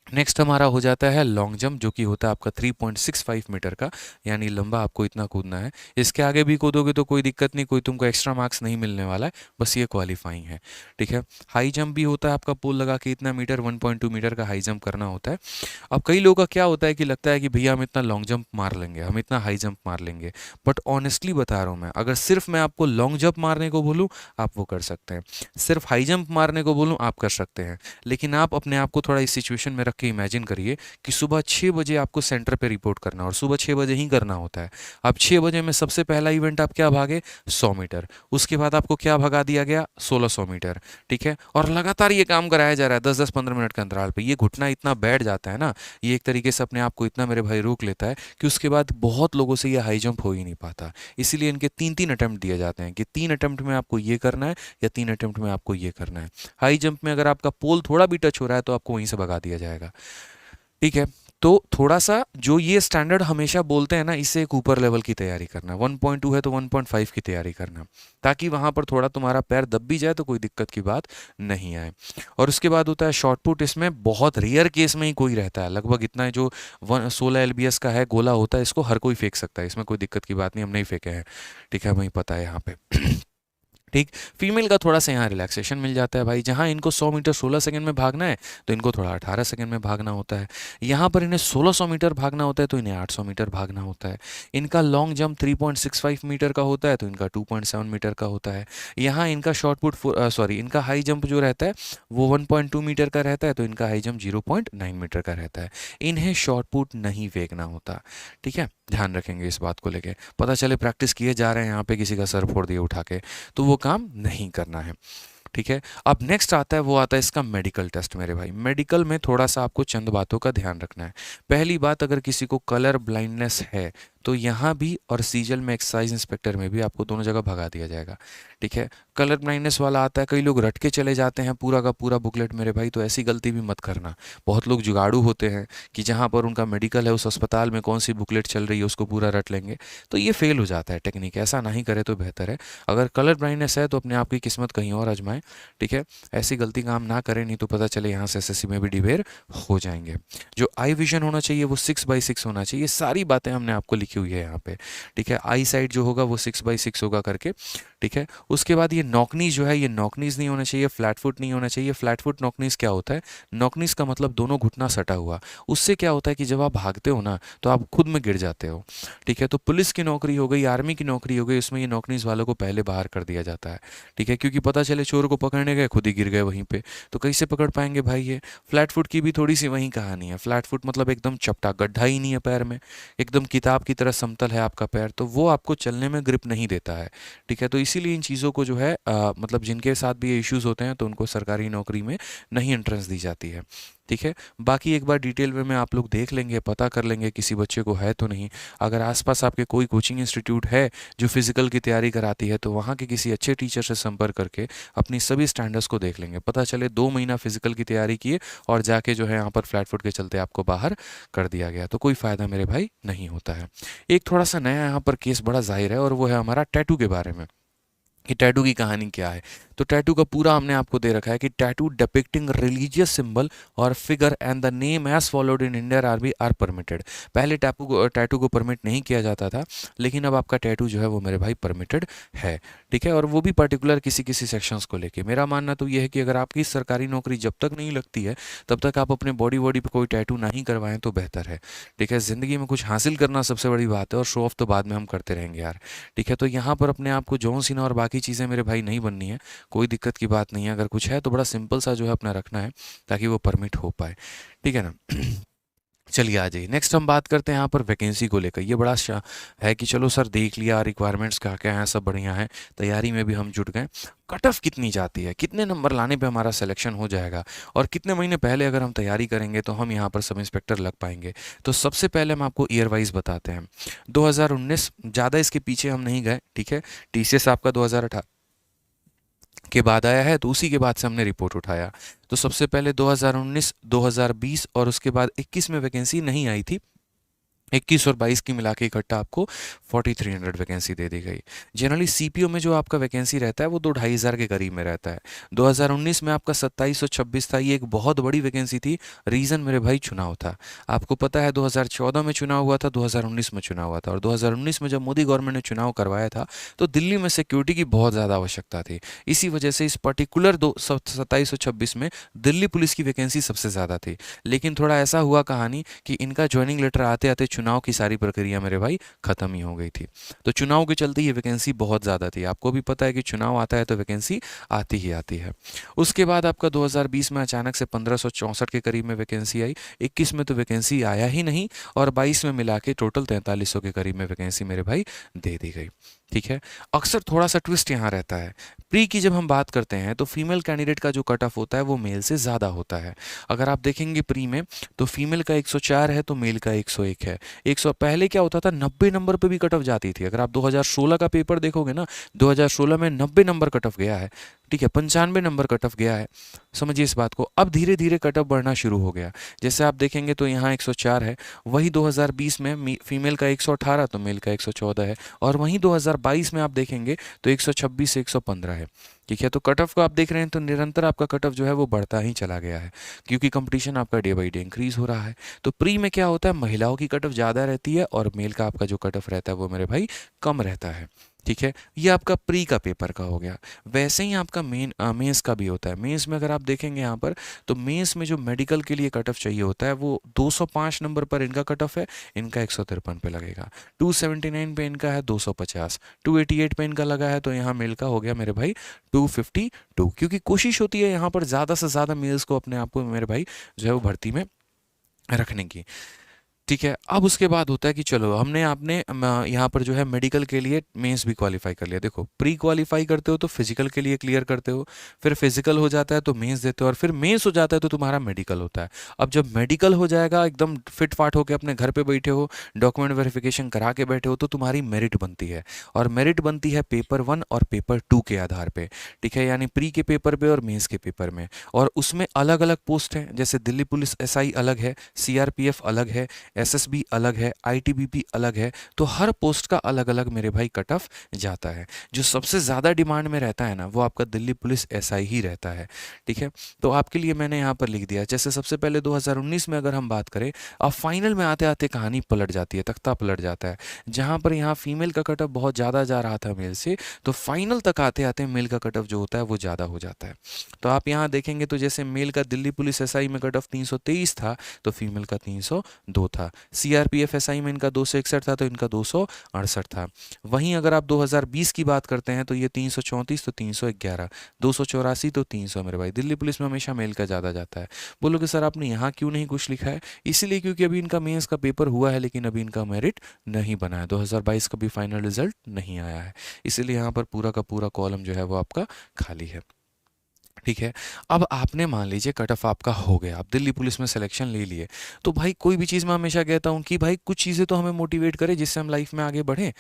नेक्स्ट हमारा हो जाता है लॉन्ग जंप, जो कि होता है आपका 3.65 मीटर का, यानी लंबा आपको इतना कूदना है। इसके आगे भी कूदोगे तो कोई दिक्कत नहीं, कोई तुमको एक्स्ट्रा मार्क्स नहीं मिलने वाला है, बस ये क्वालिफाइंग है। ठीक है, हाई जंप भी होता है आपका, पोल लगा के इतना मीटर 1.2 मीटर का हाई जंप करना होता है। अब कई लोगों का क्या होता है कि लगता है कि भैया हम इतना लॉन्ग जंप मार लेंगे, हम इतना हाई जंप मार लेंगे, बट ऑनेस्टली बता रहा हूँ मैं, अगर सिर्फ मैं आपको लॉन्ग जंप मारने को बोलूँ आप वो कर सकते हैं, सिर्फ हाई जंप मारने को बोलूँ आप कर सकते हैं। लेकिन आप अपने आप को थोड़ा इस सिचुएशन में रख के इमेजिन करिए कि सुबह 6 बजे आपको सेंटर पे रिपोर्ट करना, और सुबह 6 बजे ही करना होता है। अब 6 बजे में सबसे पहला इवेंट आप क्या भागे, 100 मीटर, उसके बाद आपको क्या भगा दिया गया, 1600 मीटर। ठीक है, और लगातार ये काम कराया जा रहा है 10-10 15 मिनट के अंतराल पे। ये घुटना इतना बैठ जाता है ना, ये एक तरीके से अपने आप को इतना मेरे भाई रोक लेता है कि उसके बाद बहुत लोगों से ये हाई जंप हो ही नहीं पाता। इसीलिए इनके 3-3 अटेम्प्ट दिए जाते हैं कि 3 अटेम्प्ट में आपको ये करना है या 3 अटेम्प्ट में आपको ये करना है। हाई जंप में अगर आपका पोल थोड़ा भी टच हो रहा है तो आपको वहीं से भगा दिया जाएगा। ठीक है, तो थोड़ा सा जो ये स्टैंडर्ड हमेशा बोलते हैं ना, इससे एक ऊपर लेवल की तैयारी करना। 1.2 है तो 1.5 की तैयारी करना, ताकि वहां पर थोड़ा तुम्हारा पैर दब भी जाए तो कोई दिक्कत की बात नहीं आए। और उसके बाद होता है शॉर्ट पुट। इसमें बहुत रेयर केस में ही कोई रहता है, लगभग इतना है जो 16 LBS का है गोला होता है, इसको हर कोई फेंक सकता है, इसमें कोई दिक्कत की बात नहीं, हम नहीं फेंके हैं, ठीक है, हमें पता है यहाँ पे। ठीक। फीमेल का थोड़ा सा यहाँ रिलैक्सेशन मिल जाता है भाई, जहाँ इनको 100 मीटर 16 सेकंड में भागना है तो इनको थोड़ा 18 सेकंड में भागना होता है। यहाँ पर इन्हें 1600 मीटर भागना होता है तो इन्हें 800 मीटर भागना होता है। इनका लॉन्ग जंप 3.65 मीटर का होता है तो इनका 2.7 मीटर का होता है। यहाँ इनका शॉर्ट पुट इनका हाई जंप जो रहता है वो 1.2 मीटर का रहता है तो इनका हाई जंप 0.9 मीटर का रहता है। इन्हें शॉर्ट पुट नहीं फेंकना होता, ठीक है, ध्यान रखेंगे इस बात को लेके। पता चले प्रैक्टिस किए जा रहे हैं यहाँ पे, किसी का सर फोड़ दिए उठा के, तो वो काम नहीं करना है, ठीक है। अब नेक्स्ट आता है, वो आता है इसका मेडिकल टेस्ट मेरे भाई। मेडिकल में थोड़ा सा आपको चंद बातों का ध्यान रखना है। पहली बात, अगर किसी को कलर ब्लाइंडनेस है तो यहाँ भी और सीजल में एक्साइज इंस्पेक्टर में भी आपको दोनों जगह भगा दिया जाएगा, ठीक है। कलर ब्लाइंडनेस वाला आता है, कई लोग रट के चले जाते हैं पूरा का पूरा बुकलेट मेरे भाई, तो ऐसी गलती भी मत करना। बहुत लोग जुगाड़ू होते हैं कि जहाँ पर उनका मेडिकल है उस अस्पताल में कौन सी बुकलेट चल रही है उसको पूरा रट लेंगे, तो ये फेल हो जाता है टेक्निक। ऐसा नहीं करे तो बेहतर है। अगर कलर ब्लाइंडनेस है तो अपने आप की किस्मत कहीं और आजमाएं, ठीक है। ऐसी गलती काम ना करें, नहीं तो पता चले यहाँ से एसएससी में भी डिबेर हो जाएंगे। जो आई विजन होना चाहिए वो 6/6 होना चाहिए। सारी बातें हमने आपको लिखी हुई है यहाँ पे, ठीक है। आई साइड जो होगा वो 6/6 होगा करके, ठीक है। उसके बाद ये नॉकनीज जो है, ये नॉकनीज नहीं होना चाहिए, फ्लैट फुट नहीं होना चाहिए। फ्लैट फुट नॉकनीज क्या होता है? नॉकनीज का मतलब दोनों घुटना सटा हुआ। उससे क्या होता है कि जब आप भागते हो ना तो आप खुद में गिर जाते हो, ठीक है। तो पुलिस की नौकरी हो गई, आर्मी की नौकरी हो गई, उसमें ये नॉकनीज वालों को पहले बाहर कर दिया जाता है, ठीक है। क्योंकि पता चले चोर को पकड़ने गए, खुद ही गिर गए वहीं पे, तो कैसे पकड़ पाएंगे भाई ये। फ्लैट फुट की भी थोड़ी सी वही कहानी है। फ्लैट फुट मतलब एकदम चपटा, गड्ढा ही नहीं है पैर में, एकदम किताब की तरह समतल है आपका पैर, तो वो आपको चलने में ग्रिप नहीं देता है, ठीक है। तो इसीलिए इन चीज़ों को जो है मतलब जिनके साथ भी ये इश्यूज़ होते हैं तो उनको सरकारी नौकरी में नहीं एंट्रेंस दी जाती है, ठीक है। बाकी एक बार डिटेल में आप लोग देख लेंगे, पता कर लेंगे किसी बच्चे को है तो नहीं। अगर आसपास आपके कोई कोचिंग इंस्टीट्यूट है जो फिजिकल की तैयारी कराती है तो वहाँ के किसी अच्छे टीचर से संपर्क करके अपनी सभी स्टैंडर्ड्स को देख लेंगे। पता चले 2 महीना फिजिकल की तैयारी किए और जाके जो है यहाँ पर फ्लैट फुट के चलते आपको बाहर कर दिया गया, तो कोई फ़ायदा मेरे भाई नहीं होता है। एक थोड़ा सा नया यहाँ पर केस बड़ा जाहिर है और वो है हमारा टैटू के बारे में कि टैटू की कहानी क्या है। तो टैटू का पूरा हमने आपको दे रखा है कि टैटू डिपिक्टिंग रिलीजियस सिंबल और figure and the name as followed in Indian army are permitted. पहले टैटू को परमिट नहीं किया जाता था, लेकिन अब आपका टैटू जो है वो मेरे भाई परमिटेड है, ठीक है। और वो भी पर्टिकुलर किसी किसी सेक्शंस को लेके। मेरा मानना तो ये है कि अगर आपकी सरकारी नौकरी जब तक नहीं लगती है तब तक आप अपने बॉडी पे कोई टैटू नहीं करवाएं तो बेहतर है, ठीक है। ज़िंदगी में कुछ हासिल करना सबसे बड़ी बात है और शो ऑफ तो बाद में हम करते रहेंगे यार, ठीक है। तो यहाँ पर अपने आप को जॉन सीना और बाकी चीज़ें मेरे भाई नहीं बननी है, कोई दिक्कत की बात नहीं है। अगर कुछ है तो बड़ा सिंपल सा जो है अपना रखना है ताकि वो परमिट हो पाए, ठीक है ना। चलिए आ जाइए, नेक्स्ट हम बात करते हैं यहाँ पर वैकेंसी को लेकर। ये बड़ा है कि चलो सर देख लिया रिक्वायरमेंट्स क्या क्या हैं, सब बढ़िया है, तैयारी में भी हम जुट गए। कट ऑफ कितनी जाती है, कितने नंबर लाने पे हमारा सिलेक्शन हो जाएगा और कितने महीने पहले अगर हम तैयारी करेंगे तो हम यहाँ पर सब इंस्पेक्टर लग पाएंगे। तो सबसे पहले हम आपको ईयर वाइज बताते हैं। 2019 ज़्यादा इसके पीछे हम नहीं गए, ठीक है। टीसीएस आपका 2018 के बाद आया है तो उसी के बाद से हमने रिपोर्ट उठाया। तो सबसे पहले 2019, 2020 और उसके बाद 21 में वैकेंसी नहीं आई थी। 21 और 22 की मिला के इकट्ठा आपको 4300 वैकेंसी दे दी गई। जनरली सीपीओ में जो आपका वैकेंसी रहता है वो 2-2,500 के करीब में रहता है। 2019 में आपका 2726 था, ये एक बहुत बड़ी वैकेंसी थी। रीज़न मेरे भाई चुनाव था। आपको पता है 2014 में चुनाव हुआ था, 2019 में चुनाव हुआ था, और 2019 में जब मोदी गवर्नमेंट ने चुनाव करवाया था तो दिल्ली में सिक्योरिटी की बहुत ज़्यादा आवश्यकता थी। इसी वजह से इस पर्टिकुलर 2726 में दिल्ली पुलिस की वैकेंसी सबसे ज़्यादा थी। लेकिन थोड़ा ऐसा हुआ कहानी कि इनका ज्वाइनिंग लेटर आते आते चुनाव की सारी प्रक्रिया मेरे भाई खत्म ही हो गई थी। तो चुनाव के चलते ये वैकेंसी बहुत ज़्यादा थी। आपको भी पता है कि चुनाव आता है तो वैकेंसी आती ही आती है। उसके बाद आपका 2020 में अचानक से 1564 के करीब में वैकेंसी आई। 21 में तो वैकेंसी आया ही नहीं और 22 में मिला के टोटल 4300 के करीब में वैकेंसी मेरे भाई दे दी गई, ठीक है। अक्सर थोड़ा सा ट्विस्ट यहाँ रहता है। प्री की जब हम बात करते हैं तो फीमेल कैंडिडेट का जो कट ऑफ होता है वो मेल से ज़्यादा होता है। अगर आप देखेंगे प्री में तो फीमेल का 104 है तो मेल का 101 है। 100 पहले क्या होता था 90 नंबर पे भी कट ऑफ जाती थी। अगर आप 2016 का पेपर देखोगे ना, 2016 में 90 नंबर कट ऑफ गया है, ठीक है, 95 नंबर कट ऑफ गया है, समझिए इस बात को। अब धीरे धीरे कट ऑफ बढ़ना शुरू हो गया। जैसे आप देखेंगे तो यहाँ 104 है, वही 2020 में फीमेल का 118 तो मेल का 114 है, और वहीं 2022 में आप देखेंगे तो 126 से 115 है। ठीक है, तो कट ऑफ को आप देख रहे हैं तो निरंतर आपका कट ऑफ जो है वो बढ़ता ही चला गया है, क्योंकि कंपटीशन आपका डे बाई डे इंक्रीज हो रहा है। तो प्री में क्या होता है, महिलाओं की कट ऑफ ज़्यादा रहती है और मेल का आपका जो कट ऑफ रहता है वो मेरे भाई कम रहता है। ठीक है, ये आपका प्री का पेपर का हो गया। वैसे ही आपका मेंस का भी होता है। मेंस में अगर आप देखेंगे यहाँ पर, तो मेंस में जो मेडिकल के लिए कट ऑफ चाहिए होता है वो 205 नंबर पर इनका कट ऑफ है, इनका 153 पे लगेगा। 279 पे इनका है 250, 288 पे इनका लगा है, तो यहाँ मेल का हो गया मेरे भाई 252, क्योंकि कोशिश होती है यहाँ पर ज़्यादा से ज़्यादा मेल्स को अपने आप को मेरे भाई जो है वो भर्ती में रखने की। ठीक है, अब उसके बाद होता है कि चलो हमने आपने यहाँ पर जो है मेडिकल के लिए मेंस भी क्वालिफाई कर लिया। देखो, प्री क्वालिफाई करते हो तो फिजिकल के लिए क्लियर करते हो, फिर फिजिकल हो जाता है तो मेंस देते हो, और फिर मेंस हो जाता है तो तुम्हारा मेडिकल होता है। अब जब मेडिकल हो जाएगा, एकदम फिट फाट होकर अपने घर पे बैठे हो, डॉक्यूमेंट वेरिफिकेशन करा के बैठे हो, तो तुम्हारी मेरिट बनती है, और मेरिट बनती है पेपर 1 और पेपर 2 के आधार पर। ठीक है, यानी प्री के पेपर पर और मेंस के पेपर में, और उसमें अलग अलग पोस्ट हैं, जैसे दिल्ली पुलिस SI अलग है, CRPF अलग है, SSB अलग है, ITBP अलग है। तो हर पोस्ट का अलग अलग मेरे भाई कट ऑफ जाता है। जो सबसे ज़्यादा डिमांड में रहता है ना, वो आपका दिल्ली पुलिस SI ही रहता है। ठीक है, तो आपके लिए मैंने यहाँ पर लिख दिया। जैसे सबसे पहले 2019 में अगर हम बात करें, अब फाइनल में आते आते कहानी पलट जाती है, तख्ता पलट जाता है। जहाँ पर यहाँ फीमेल का कट ऑफ बहुत ज़्यादा जा रहा था मेल से, तो फाइनल तक आते आते मेल का कट ऑफ जो होता है वो ज़्यादा हो जाता है। तो आप यहाँ देखेंगे तो जैसे मेल का दिल्ली पुलिस SI में कट ऑफ 323 था, तो फीमेल का 302 था। CRPF SI में इनका 261 था, तो इनका 268 था। वहीं अगर आप 2020 की बात करते हैं तो ये 334 तो 311, 284 तो 300 मेरे भाई। दिल्ली पुलिस में हमेशा मेल का ज़्यादा जाता है। बोलोगे सर आपने यहाँ क्यों नहीं कुछ लिखा है? इसीलिए क्योंकि अभी इनका मेंस का पेपर हुआ है, लेकिन अभी इनका मेरिट नहीं बना है। 2022 का भी फाइनल रिजल्ट नहीं आया है, इसीलिए यहाँ पर पूरा का पूरा कॉलम जो है वो आपका खाली है। ठीक है, अब आपने मान लीजिए कट ऑफ आपका हो गया, आप दिल्ली पुलिस में सिलेक्शन ले लिए, तो भाई कोई भी चीज़ मैं हमेशा कहता हूँ कि भाई कुछ चीज़ें तो हमें मोटिवेट करें जिससे हम लाइफ में आगे बढ़ें।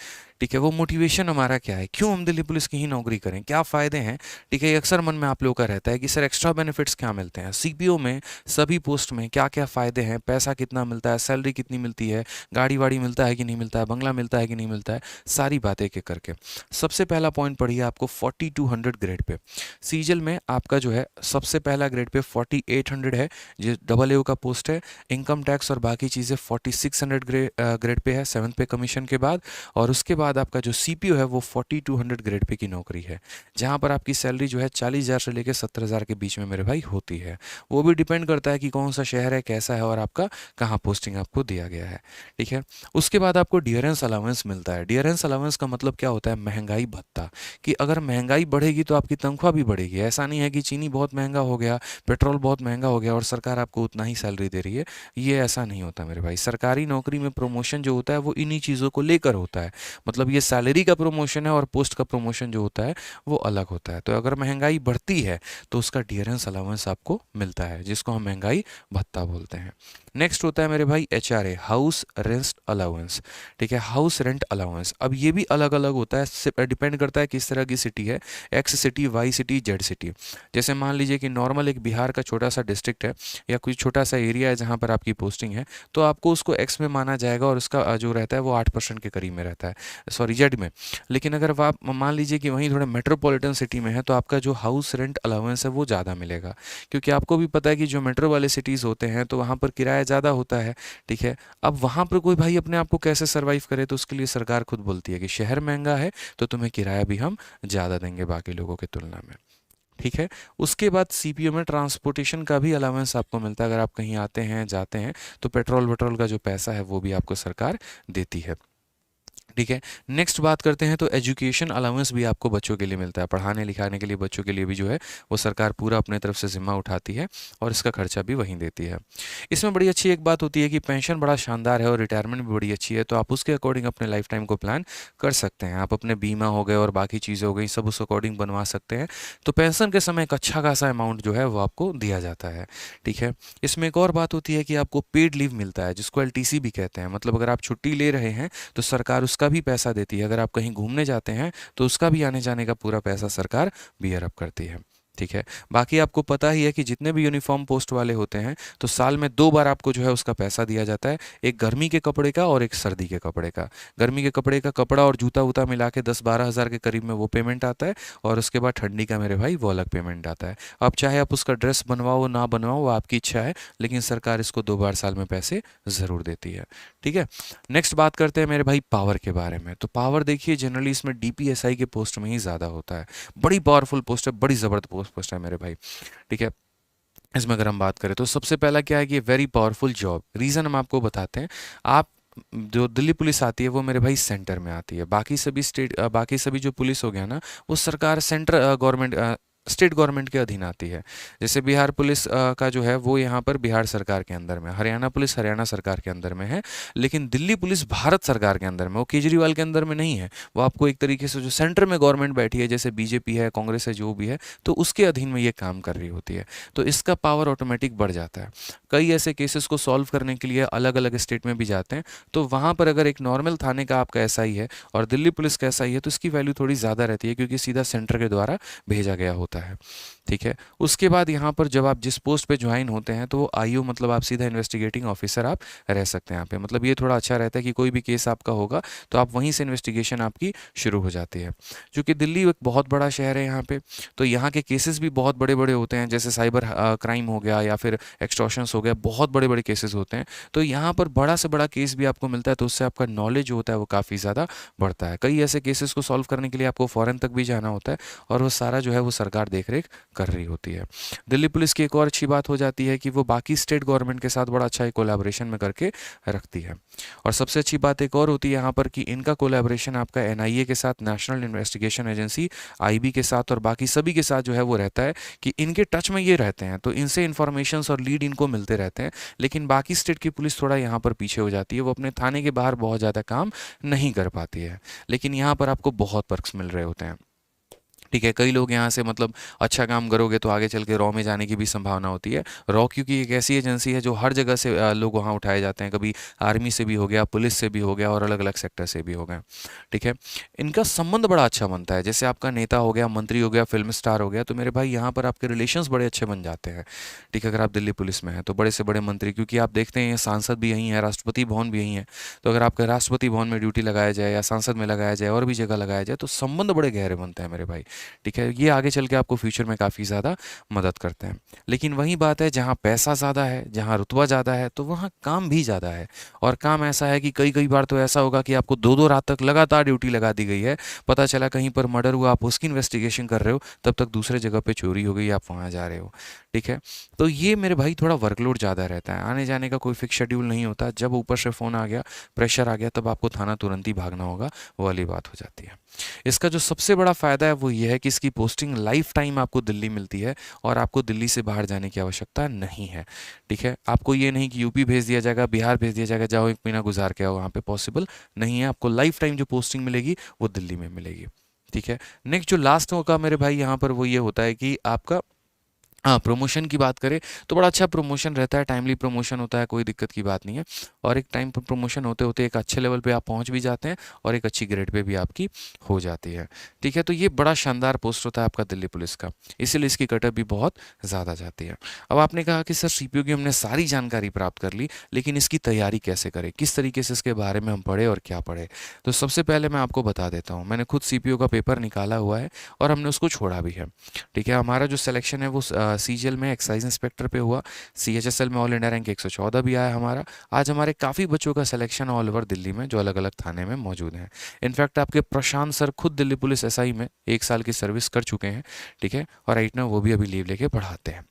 ठीक है, वो मोटिवेशन हमारा क्या है, क्यों हम दिल्ली पुलिस की ही नौकरी करें, क्या फ़ायदे हैं। ठीक है, ये अक्सर मन में आप लोगों का रहता है कि सर एक्स्ट्रा बेनिफिट्स क्या मिलते हैं, CPO में सभी पोस्ट में क्या क्या फ़ायदे हैं, पैसा कितना मिलता है, सैलरी कितनी मिलती है, गाड़ी वाड़ी मिलता है कि नहीं मिलता है, बंगला मिलता है कि नहीं मिलता है, सारी बातें एक एक करके। सबसे पहला पॉइंट पढ़िए आपको 4200 ग्रेड पे सीजल में आपका जो है सबसे पहला ग्रेड पे 4800 है, जो AA का पोस्ट है। इनकम टैक्स और बाकी चीज़ें 4600 ग्रेड पे है 7th पे कमीशन के बाद। और उसके बाद आपका जो CPO है वो 4200 ग्रेड पे की नौकरी है, जहाँ पर आपकी सैलरी जो है 40,000 से लेकर 70,000 के बीच में मेरे भाई होती है। वो भी डिपेंड करता है कि कौन सा शहर है, कैसा है, और आपका कहाँ पोस्टिंग आपको दिया गया है। ठीक है, उसके बाद आपको डियरेंस अलाउंस मिलता है। डियरेंस अलाउंस का मतलब क्या होता है, महंगाई भत्ता, कि अगर महंगाई बढ़ेगी तो आपकी तनख्वाह भी बढ़ेगी। ऐसा नहीं है कि चीनी बहुत महंगा हो गया, पेट्रोल बहुत महंगा हो गया और सरकार आपको उतना ही सैलरी दे रही है, ये ऐसा नहीं होता मेरे भाई। सरकारी नौकरी में प्रमोशन जो होता है वो इन्हीं चीज़ों को लेकर होता है, मतलब ये सैलरी का प्रमोशन है और पोस्ट का प्रमोशन जो होता है वो अलग होता है। तो अगर महंगाई बढ़ती है तो उसका डियरेंस अलाउंस आपको मिलता है, जिसको हम महंगाई भत्ता बोलते हैं। नेक्स्ट होता है मेरे भाई HRA, हाउस रेंट अलाउंस। ठीक है, हाउस रेंट अलाउंस, अब ये भी अलग अलग होता है, डिपेंड करता है किस तरह की सिटी है, X city, Y city, Z city. जैसे मान लीजिए कि नॉर्मल एक बिहार का छोटा सा डिस्ट्रिक्ट है या कोई छोटा सा एरिया है जहाँ पर आपकी पोस्टिंग है, तो आपको उसको X में माना जाएगा और उसका जो रहता है वो 8% के करीब में रहता है, सॉरी Z में। लेकिन अगर आप मान लीजिए कि वहीं थोड़े मेट्रोपॉलिटन सिटी में है तो आपका जो हाउस रेंट अलाउंस है वो ज़्यादा मिलेगा, क्योंकि आपको भी पता है कि जो मेट्रो वाले सिटीज़ होते हैं तो वहाँ पर किराया ज़्यादा होता है। ठीक है, अब वहाँ पर कोई भाई अपने आप को कैसे सर्वाइव करे, तो उसके लिए सरकार खुद बोलती है कि शहर महंगा है तो तुम्हें किराया भी हम ज़्यादा देंगे बाकी लोगों की तुलना में। ठीक है, उसके बाद CPO में ट्रांसपोर्टेशन का भी अलाउंस आपको मिलता है। अगर आप कहीं आते हैं जाते हैं तो पेट्रोल वेट्रोल का जो पैसा है वो भी आपको सरकार देती है। ठीक है, नेक्स्ट बात करते हैं तो एजुकेशन अलाउंस भी आपको बच्चों के लिए मिलता है। पढ़ाने लिखाने के लिए बच्चों के लिए भी जो है वो सरकार पूरा अपने तरफ से जिम्मा उठाती है और इसका खर्चा भी वहीं देती है। इसमें बड़ी अच्छी एक बात होती है कि पेंशन बड़ा शानदार है और रिटायरमेंट भी बड़ी अच्छी है, तो आप उसके अकॉर्डिंग अपने लाइफ टाइम को प्लान कर सकते हैं। आप अपने बीमा हो गए और बाकी चीज़ें हो गई सब उस अकॉर्डिंग बनवा सकते हैं। तो पेंशन के समय एक अच्छा खासा अमाउंट जो है वो आपको दिया जाता है। ठीक है, इसमें एक और बात होती है कि आपको पेड लीव मिलता है, जिसको LTC भी कहते हैं। मतलब अगर आप छुट्टी ले रहे हैं तो सरकार उसका उसका भी पैसा देती है। अगर आप कहीं घूमने जाते हैं तो उसका भी आने जाने का पूरा पैसा सरकार बियर अप करती है। ठीक है। बाकी आपको पता ही है कि जितने भी यूनिफॉर्म पोस्ट वाले होते हैं तो साल में 2 बार आपको जो है उसका पैसा दिया जाता है, एक गर्मी के कपड़े का और एक सर्दी के कपड़े का। गर्मी के कपड़े का कपड़ा और जूता वूता मिला के 10-12 हज़ार के करीब में वो पेमेंट आता है, और उसके बाद ठंडी का मेरे भाई वो अलग पेमेंट आता है। अब चाहे आप उसका ड्रेस बनवाओ ना बनवाओ वो आपकी इच्छा है, लेकिन सरकार इसको 2 बार साल में पैसे ज़रूर देती है। ठीक है। नेक्स्ट बात करते हैं मेरे भाई पावर के बारे में। तो पावर देखिए जनरली इसमें डीपीएसआई के पोस्ट में ही ज़्यादा होता है। बड़ी पावरफुल पोस्ट है, बड़ी ज़बरदस्त पोस्ट है मेरे भाई। ठीक है। इसमें अगर हम बात करें तो सबसे पहला क्या है कि वेरी पावरफुल जॉब। रीज़न हम आपको बताते हैं। आप जो दिल्ली पुलिस आती है वो मेरे भाई सेंटर में आती है। बाकी सभी बाकी सभी जो पुलिस हो गया ना वो सरकार सेंटर गवर्नमेंट स्टेट गवर्नमेंट के अधीन आती है। जैसे बिहार पुलिस का जो है वो यहाँ पर बिहार सरकार के अंदर में, हरियाणा पुलिस हरियाणा सरकार के अंदर में है, लेकिन दिल्ली पुलिस भारत सरकार के अंदर में, वो केजरीवाल के अंदर में नहीं है। वो आपको एक तरीके से जो सेंटर में गवर्नमेंट बैठी है, जैसे बीजेपी है, कांग्रेस है, जो भी है, तो उसके अधीन में ये काम कर रही होती है। तो इसका पावर ऑटोमेटिक बढ़ जाता है। कई ऐसे केसेस को सॉल्व करने के लिए अलग अलग स्टेट में भी जाते हैं, तो वहाँ पर अगर एक नॉर्मल थाने का आपका एसआई है और दिल्ली पुलिस का एसआई है तो इसकी वैल्यू थोड़ी ज़्यादा रहती है, क्योंकि सीधा सेंटर के द्वारा भेजा गया होता है। ठीक है। उसके बाद यहाँ पर जब आप जिस पोस्ट पे ज्वाइन होते हैं तो वो आईओ मतलब आप सीधा इन्वेस्टिगेटिंग ऑफिसर आप रह सकते हैं यहाँ पे। मतलब ये थोड़ा अच्छा रहता है कि कोई भी केस आपका होगा तो आप वहीं से इन्वेस्टिगेशन आपकी शुरू हो जाती है। क्योंकि दिल्ली एक बहुत बड़ा शहर है यहाँ पे, तो यहाँ के केसेस भी बहुत बड़े बड़े होते हैं, जैसे साइबर क्राइम हो गया या फिर एक्सटॉर्शंस हो गया, बहुत बड़े बड़े केसेस होते हैं। तो यहाँ पर बड़ा से बड़ा केस भी आपको मिलता है, तो उससे आपका नॉलेज जो होता है वो काफ़ी ज़्यादा बढ़ता है। कई ऐसे केसेस को सॉल्व करने के लिए आपको फॉरेन तक भी जाना होता है, और वो सारा जो है वो सरकार देख रेख कर रही होती है। दिल्ली पुलिस की एक और अच्छी बात हो जाती है कि वो बाकी स्टेट गवर्नमेंट के साथ बड़ा अच्छा कोलैबोरेशन में करके रखती है। और सबसे अच्छी बात एक और होती है यहाँ पर कि इनका कोलैबोरेशन आपका एनआईए के साथ, नेशनल इन्वेस्टिगेशन एजेंसी आईबी के साथ और बाकी सभी के साथ जो है वो रहता है कि इनके टच में ये रहते हैं, तो इनसे इन्फॉर्मेशंस और लीड इनको मिलते रहते हैं। लेकिन बाकी स्टेट की पुलिस थोड़ा यहाँ पर पीछे हो जाती है, वो अपने थाने के बाहर बहुत ज़्यादा काम नहीं कर पाती है। लेकिन यहाँ पर आपको बहुत पर्क्स मिल रहे होते हैं। ठीक है। कई लोग यहाँ से मतलब अच्छा काम करोगे तो आगे चल के रॉ में जाने की भी संभावना होती है। रॉ क्योंकि एक ऐसी एजेंसी है जो हर जगह से लोग वहाँ उठाए जाते हैं, कभी आर्मी से भी हो गया, पुलिस से भी हो गया और अलग अलग सेक्टर से भी हो गया। ठीक है। इनका संबंध बड़ा अच्छा बनता है, जैसे आपका नेता हो गया, मंत्री हो गया, फिल्म स्टार हो गया, तो मेरे भाई यहाँ पर आपके रिलेशंस बड़े अच्छे बन जाते हैं। ठीक है। अगर आप दिल्ली पुलिस में हैं तो बड़े से बड़े मंत्री, क्योंकि आप देखते हैं सांसद भी यहीं है, राष्ट्रपति भवन भी यहीं है, तो अगर आपके राष्ट्रपति भवन में ड्यूटी लगाया जाए या सांसद में लगाया जाए और भी जगह लगाया जाए तो संबंध बड़े गहरे बनते हैं मेरे भाई। ठीक है। ये आगे चल के आपको फ्यूचर में काफ़ी ज़्यादा मदद करते हैं। लेकिन वही बात है, जहाँ पैसा ज़्यादा है, जहाँ रुतबा ज़्यादा है, तो वहाँ काम भी ज़्यादा है। और काम ऐसा है कि कई कई बार तो ऐसा होगा कि आपको 2-2 रात तक लगातार ड्यूटी लगा दी गई है। पता चला कहीं पर मर्डर हुआ, आप उसकी इन्वेस्टिगेशन कर रहे हो, तब तक दूसरे जगह पे चोरी हो गई, आप वहाँ जा रहे हो। ठीक है। तो ये मेरे भाई थोड़ा वर्कलोड ज़्यादा रहता है, आने जाने का कोई फिक्स शेड्यूल नहीं होता। जब ऊपर से फ़ोन आ गया, प्रेशर आ गया, तब आपको थाना तुरंत ही भागना होगा, वो वाली बात हो जाती है। इसका जो सबसे बड़ा फ़ायदा है वो ये है कि इसकी पोस्टिंग लाइफ टाइम आपको दिल्ली मिलती है और आपको दिल्ली से बाहर जाने की आवश्यकता नहीं है। ठीक है। आपको ये नहीं कि यूपी भेज दिया जाएगा, बिहार भेज दिया जाएगा, जाओ 1 महीना गुजार के आओ, वहाँ पे पॉसिबल नहीं है। आपको लाइफ टाइम जो पोस्टिंग मिलेगी वो दिल्ली में मिलेगी। ठीक है। नेक्स्ट जो लास्ट होगा मेरे भाई यहाँ पर वो ये होता है कि आपका, हाँ, प्रमोशन की बात करें तो बड़ा अच्छा प्रमोशन रहता है, टाइमली प्रमोशन होता है, कोई दिक्कत की बात नहीं है। और एक टाइम पर प्रमोशन होते होते एक अच्छे लेवल पे आप पहुंच भी जाते हैं और एक अच्छी ग्रेड पे भी आपकी हो जाती है। ठीक है। तो ये बड़ा शानदार पोस्ट होता है आपका दिल्ली पुलिस का, इसीलिए इसकी कटअप भी बहुत ज़्यादा जाती है। अब आपने कहा कि सर सीपीयू की हमने सारी जानकारी प्राप्त कर ली, लेकिन इसकी तैयारी कैसे करें, किस तरीके से इसके बारे में हम पढ़े और क्या पढ़े। तो सबसे पहले मैं आपको बता देता हूँ, मैंने खुद सीपीयू का पेपर निकाला हुआ है और हमने उसको छोड़ा भी है। ठीक है। हमारा जो सिलेक्शन है वो सीजीएल में एक्साइज इंस्पेक्टर पे हुआ, सीएचएसएल में ऑल इंडिया रैंक 114 भी आया हमारा। आज हमारे काफ़ी बच्चों का सिलेक्शन ऑल ओवर दिल्ली में जो अलग अलग थाने में मौजूद हैं। इनफैक्ट आपके प्रशांत सर खुद दिल्ली पुलिस एसआई में 1 साल की सर्विस कर चुके हैं। ठीक है। और राइट नाउ वो भी अभी लीव लेके पढ़ाते हैं।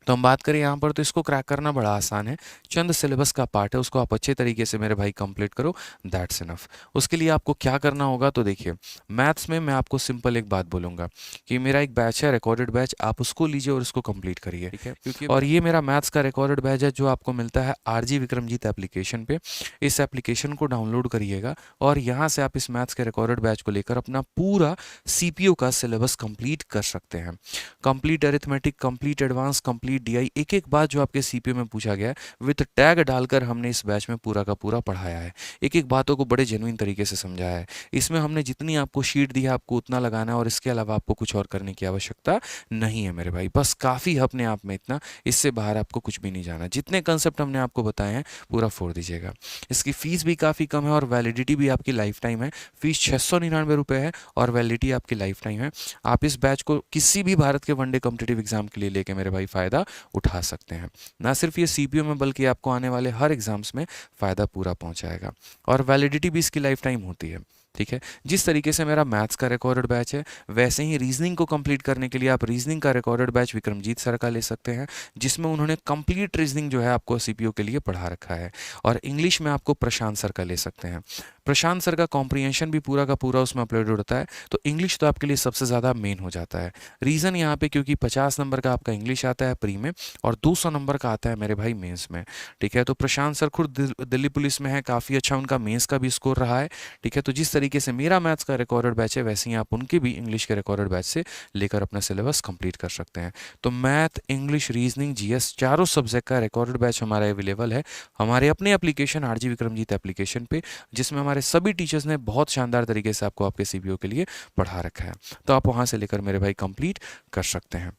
तो हम बात करें यहाँ पर तो इसको क्रैक करना बड़ा आसान है, चंद सिलेबस का पार्ट है, उसको आप अच्छे तरीके से मेरे भाई कंप्लीट करो, दैट्स इनफ। उसके लिए आपको क्या करना होगा तो देखिए, मैथ्स में मैं आपको सिंपल एक बात बोलूँगा कि मेरा एक बैच है रिकॉर्डेड बैच, आप उसको लीजिए और उसको कंप्लीट करिए। ठीक है। क्योंकि और ये मेरा मैथ्स का रिकॉर्डेड बैच है जो आपको मिलता है आरजी विक्रमजीत एप्लीकेशन पे। इस एप्लीकेशन को डाउनलोड करिएगा और यहाँ से आप इस मैथ्स के रिकॉर्डेड बैच को लेकर अपना पूरा सीपीयू का सिलेबस कंप्लीट कर सकते हैं। Complete arithmetic, complete advance, complete complete DI एक एक बात जो आपके सीपीयू में पूछा गया है विथ टैग डालकर हमने इस बैच में पूरा का पूरा पढ़ाया है। एक एक बातों को बड़े जेन्युइन तरीके से समझाया है। इसमें हमने जितनी आपको शीट दी है आपको उतना लगाना है और इसके अलावा आपको कुछ और करने की आवश्यकता नहीं है मेरे भाई। बस काफ़ी है अपने आप में इतना, इससे बाहर आपको कुछ भी नहीं जाना। जितने कंसेप्ट हमने आपको बताए हैं पूरा फोड़ दीजिएगा। इसकी फ़ीस भी काफ़ी कम है और वैलिडिटी भी आपकी लाइफ टाइम है। फीस 699 रुपये है और वैलिडिटी आपकी लाइफ टाइम है। आप इस बैच को किसी भी भारत के वनडे कॉम्पिटिटिव एग्जाम के लिए लेके मेरे भाई फ़ायदा उठा सकते हैं। ना सिर्फ ये सीपीयू में बल्कि आपको आने वाले हर एग्जाम्स में फ़ायदा पूरा पहुंचाएगा और वैलिडिटी भी इसकी लाइफ टाइम होती है। ठीक है, जिस तरीके से मेरा मैथ्स का रिकॉर्डेड बैच है वैसे ही रीजनिंग को कंप्लीट करने के लिए आप रीजनिंग का रिकॉर्डेड बैच विक्रमजीत सर का ले सकते हैं, जिसमें उन्होंने कंप्लीट रीजनिंग जो है आपको सीपीयू के लिए पढ़ा रखा है। और इंग्लिश में आपको प्रशांत सर का ले सकते हैं। प्रशांत सर का कॉम्प्रिहेंशन भी पूरा का पूरा उसमें अपलोडेड होता है, तो इंग्लिश तो आपके लिए सबसे ज़्यादा मेन हो जाता है। रीज़न यहाँ पे क्योंकि 50 नंबर का आपका इंग्लिश आता है प्री में और 200 नंबर का आता है मेरे भाई मेंस में। ठीक है, तो प्रशांत सर खुद दिल्ली पुलिस में है, काफ़ी अच्छा उनका मेंस का भी स्कोर रहा है। ठीक है, तो जिस तरीके से मेरा मैथ्स का रिकॉर्डेड बैच है वैसे ही आप उनके भी इंग्लिश के रिकॉर्डेड बैच से लेकर अपना सिलेबस कंप्लीट कर सकते हैं। तो मैथ, इंग्लिश, रीजनिंग, जीएस चारों सब्जेक्ट का रिकॉर्डेड बैच हमारा अवेलेबल है हमारे अपने एप्लीकेशन आरजी विक्रमजीत एप्लीकेशन पे, जिसमें हमारे सभी टीचर्स ने बहुत शानदार तरीके से आपको आपके सीपीयू के लिए पढ़ा रखा है। तो आप वहाँ से लेकर मेरे भाई कंप्लीट कर सकते हैं।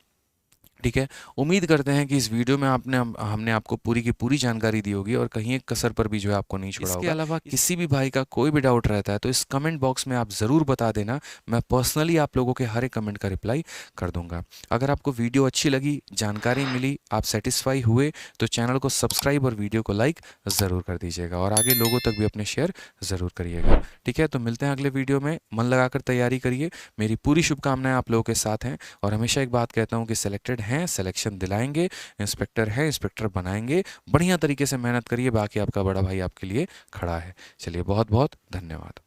ठीक है, उम्मीद करते हैं कि इस वीडियो में हमने आपको पूरी की पूरी जानकारी दी होगी और कहीं एक कसर पर भी जो है आपको नहीं छोड़ा होगा। इसके अलावा किसी भी भाई का कोई भी डाउट रहता है तो इस कमेंट बॉक्स में आप ज़रूर बता देना, मैं पर्सनली आप लोगों के हर एक कमेंट का रिप्लाई कर दूंगा। अगर आपको वीडियो अच्छी लगी, जानकारी मिली, आप सेटिस्फाई हुए तो चैनल को सब्सक्राइब और वीडियो को लाइक ज़रूर कर दीजिएगा और आगे लोगों तक भी अपने शेयर ज़रूर करिएगा। ठीक है, तो मिलते हैं अगले वीडियो में। मन लगाकर तैयारी करिए, मेरी पूरी शुभकामनाएं आप लोगों के साथ हैं और हमेशा एक बात कहता हूँ कि सिलेक्टेड हैं, सिलेक्शन दिलाएंगे, इंस्पेक्टर है, इंस्पेक्टर बनाएंगे। बढ़िया तरीके से मेहनत करिए, बाकी आपका बड़ा भाई आपके लिए खड़ा है। चलिए, बहुत बहुत धन्यवाद।